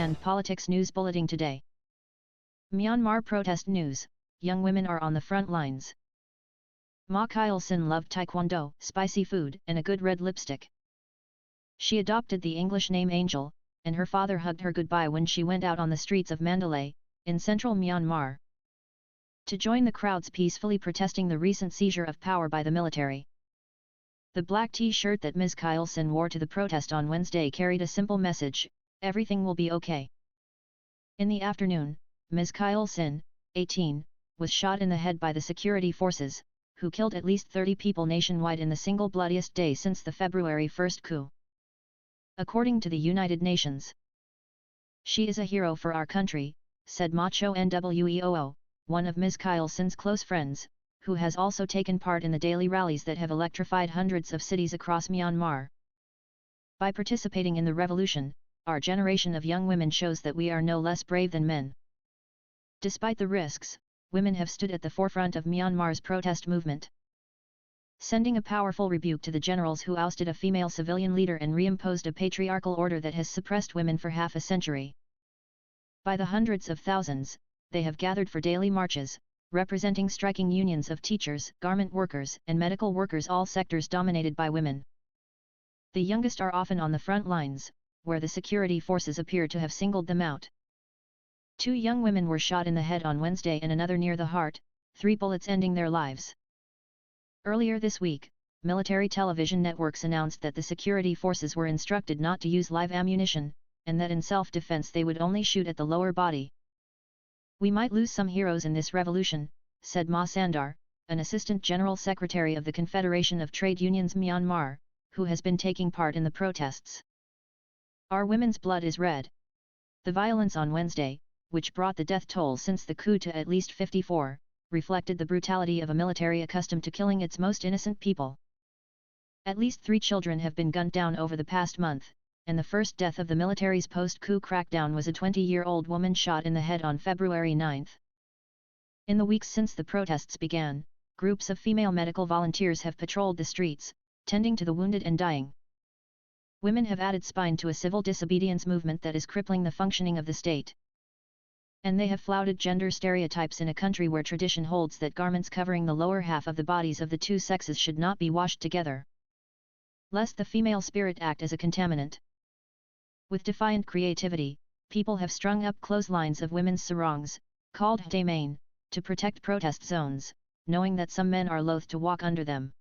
and Politics News Bulletin today. Myanmar protest news, young women are on the front lines. Ma Kyle-sin loved taekwondo, spicy food, and a good red lipstick. She adopted the English name Angel, and her father hugged her goodbye when she went out on the streets of Mandalay, in central Myanmar, to join the crowds peacefully protesting the recent seizure of power by the military. The black t-shirt that Ms. Kyle-sin wore to the protest on Wednesday carried a simple message: everything will be okay. In the afternoon, Ms. Kyle-sin, 18, was shot in the head by the security forces, who killed at least 30 people nationwide in the single bloodiest day since the February 1 coup. According to the United Nations, "She is a hero for our country," said Ma Cho-Nweo, one of Ms. Kyle-sin's close friends, who has also taken part in the daily rallies that have electrified hundreds of cities across Myanmar. "By participating in the revolution, our generation of young women shows that we are no less brave than men. Despite the risks, women have stood at the forefront of Myanmar's protest movement, sending a powerful rebuke to the generals who ousted a female civilian leader and reimposed a patriarchal order that has suppressed women for half a century. By the hundreds of thousands, they have gathered for daily marches, representing striking unions of teachers, garment workers, and medical workers, all sectors dominated by women. The youngest are often on the front lines, where the security forces appear to have singled them out. 2 young women were shot in the head on Wednesday and another near the heart, 3 bullets ending their lives." Earlier this week, military television networks announced that the security forces were instructed not to use live ammunition, and that in self-defense they would only shoot at the lower body. "We might lose some heroes in this revolution," said Ma Sandar, an assistant general secretary of the Confederation of Trade Unions Myanmar, who has been taking part in the protests. "Our women's blood is red." The violence on Wednesday, which brought the death toll since the coup to at least 54, reflected the brutality of a military accustomed to killing its most innocent people. At least 3 children have been gunned down over the past month, and the first death of the military's post-coup crackdown was a 20-year-old woman shot in the head on February 9. In the weeks since the protests began, groups of female medical volunteers have patrolled the streets, tending to the wounded and dying. Women have added spine to a civil disobedience movement that is crippling the functioning of the state. And they have flouted gender stereotypes in a country where tradition holds that garments covering the lower half of the bodies of the 2 sexes should not be washed together, lest the female spirit act as a contaminant. With defiant creativity, people have strung up clotheslines of women's sarongs, called hdamain, to protect protest zones, knowing that some men are loath to walk under them.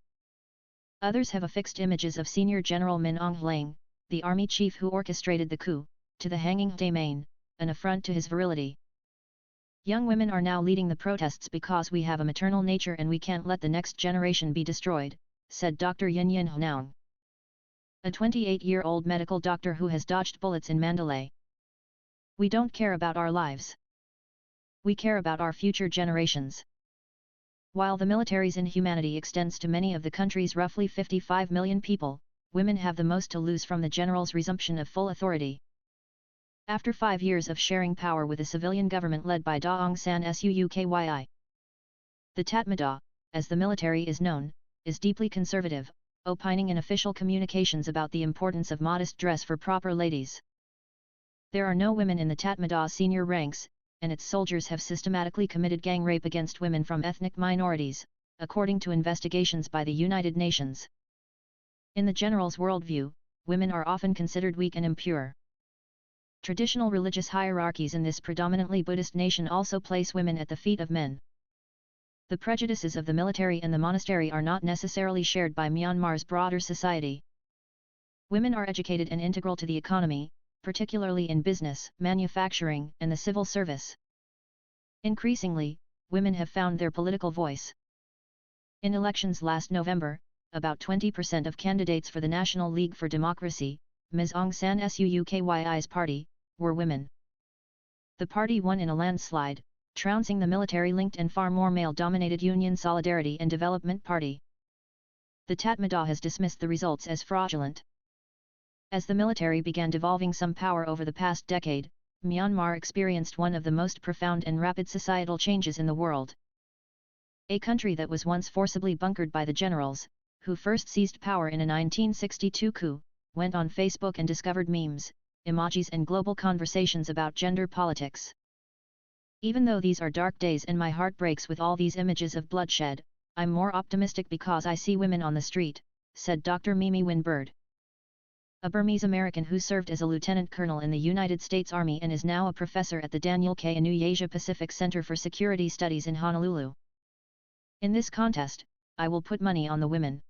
Others have affixed images of Senior General Min Aung Hlaing, the army chief who orchestrated the coup, to the hanging hdamain, an affront to his virility. "Young women are now leading the protests because we have a maternal nature and we can't let the next generation be destroyed," said Dr. Yin Yin Hnaung, a 28-year-old medical doctor who has dodged bullets in Mandalay. "We don't care about our lives. We care about our future generations." While the military's inhumanity extends to many of the country's roughly 55 million people, women have the most to lose from the general's resumption of full authority. After 5 years of sharing power with a civilian government led by Daw Aung San Suu Kyi, the Tatmadaw, as the military is known, is deeply conservative, opining in official communications about the importance of modest dress for proper ladies. There are no women in the Tatmadaw senior ranks, and its soldiers have systematically committed gang rape against women from ethnic minorities, according to investigations by the United Nations. In the general's worldview, women are often considered weak and impure. Traditional religious hierarchies in this predominantly Buddhist nation also place women at the feet of men. The prejudices of the military and the monastery are not necessarily shared by Myanmar's broader society. Women are educated and integral to the economy, particularly in business, manufacturing, and the civil service. Increasingly, women have found their political voice. In elections last November, about 20% of candidates for the National League for Democracy, Ms. Aung San Suu Kyi's party, were women. The party won in a landslide, trouncing the military-linked and far more male-dominated Union Solidarity and Development Party. The Tatmadaw has dismissed the results as fraudulent. As the military began devolving some power over the past decade, Myanmar experienced one of the most profound and rapid societal changes in the world. A country that was once forcibly bunkered by the generals, who first seized power in a 1962 coup, went on Facebook and discovered memes, emojis and global conversations about gender politics. Even though these are dark days and my heart breaks with all these images of bloodshed, I'm more optimistic because I see women on the street, said Dr. Mimi Winbird, a Burmese American who served as a lieutenant colonel in the United States Army and is now a professor at the Daniel K. Inouye Asia Pacific Center for Security Studies in Honolulu. In this contest, I will put money on the women.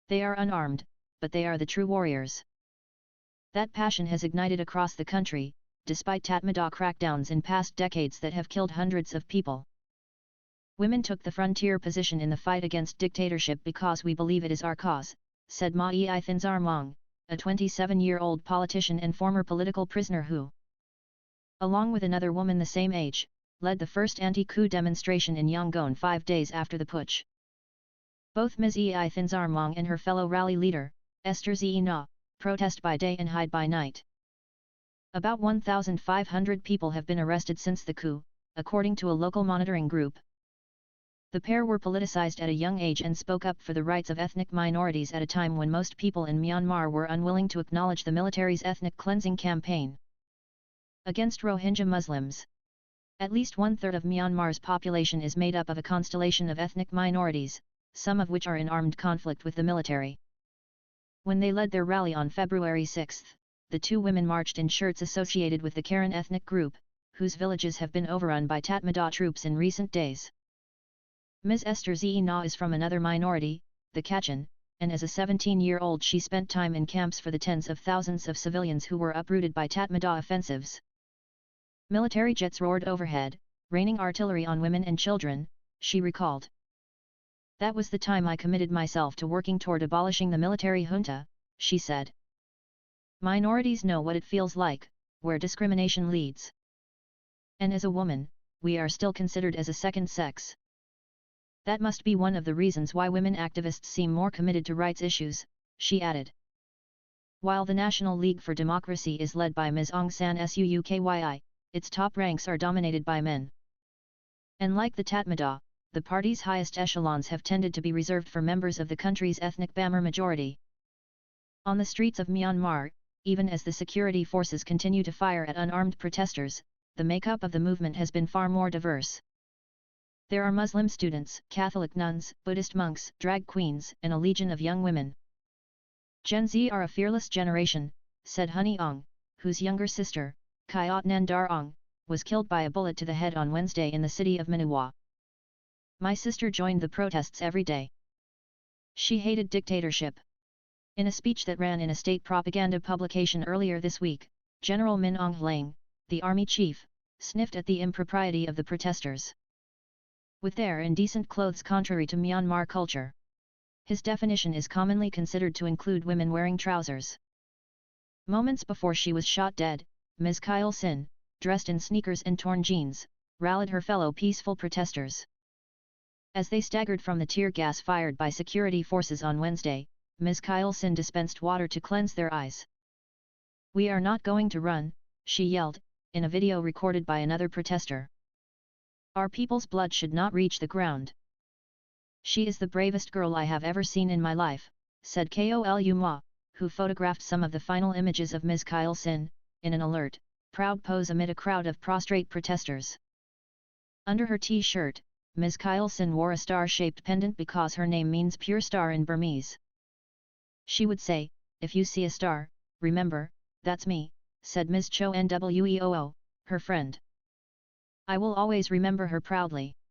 They are unarmed, but they are the true warriors. That passion has ignited across the country, despite Tatmadaw crackdowns in past decades that have killed hundreds of people. Women took the frontier position in the fight against dictatorship because we believe it is our cause, said Ma Ei Thinzarmong, a 27-year-old politician and former political prisoner who, along with another woman the same age, led the first anti-coup demonstration in Yangon 5 days after the putsch. Both Ms. Ei Thinzarmong and her fellow rally leader, Esther Ze Na, protest by day and hide by night. About 1,500 people have been arrested since the coup, according to a local monitoring group. The pair were politicized at a young age and spoke up for the rights of ethnic minorities at a time when most people in Myanmar were unwilling to acknowledge the military's ethnic cleansing campaign against Rohingya Muslims. At least one-third of Myanmar's population is made up of a constellation of ethnic minorities, some of which are in armed conflict with the military. When they led their rally on February 6, the two women marched in shirts associated with the Karen ethnic group, whose villages have been overrun by Tatmadaw troops in recent days. Ms. Esther Ze Na is from another minority, the Kachin, and as a 17-year-old she spent time in camps for the tens of thousands of civilians who were uprooted by Tatmadaw offensives. Military jets roared overhead, raining artillery on women and children, she recalled. That was the time I committed myself to working toward abolishing the military junta, she said. Minorities know what it feels like, where discrimination leads. And as a woman, we are still considered as a second sex. That must be one of the reasons why women activists seem more committed to rights issues, she added. While the National League for Democracy is led by Ms. Aung San Suu Kyi, its top ranks are dominated by men. And like the Tatmadaw, the party's highest echelons have tended to be reserved for members of the country's ethnic Bamar majority. On the streets of Myanmar, even as the security forces continue to fire at unarmed protesters, the makeup of the movement has been far more diverse. There are Muslim students, Catholic nuns, Buddhist monks, drag queens, and a legion of young women. Gen Z are a fearless generation, said Honey Ong, whose younger sister, Kyot Nandar Ong, was killed by a bullet to the head on Wednesday in the city of Minhua. My sister joined the protests every day. She hated dictatorship. In a speech that ran in a state propaganda publication earlier this week, General Min Aung Hlaing, the army chief, sniffed at the impropriety of the protesters. With their indecent clothes contrary to Myanmar culture. His definition is commonly considered to include women wearing trousers. Moments before she was shot dead, Ms. Kyle Sin, dressed in sneakers and torn jeans, rallied her fellow peaceful protesters. As they staggered from the tear gas fired by security forces on Wednesday, Ms. Kyle Sin dispensed water to cleanse their eyes. We are not going to run, she yelled, in a video recorded by another protester. Our people's blood should not reach the ground. She is the bravest girl I have ever seen in my life, said Kolu Ma, who photographed some of the final images of Ms. Kyle Sin, in an alert, proud pose amid a crowd of prostrate protesters. Under her t-shirt, Ms. Kyle Sin wore a star-shaped pendant because her name means pure star in Burmese. She would say, if you see a star, remember, that's me, said Ms. Cho Nwoo, her friend. I will always remember her proudly.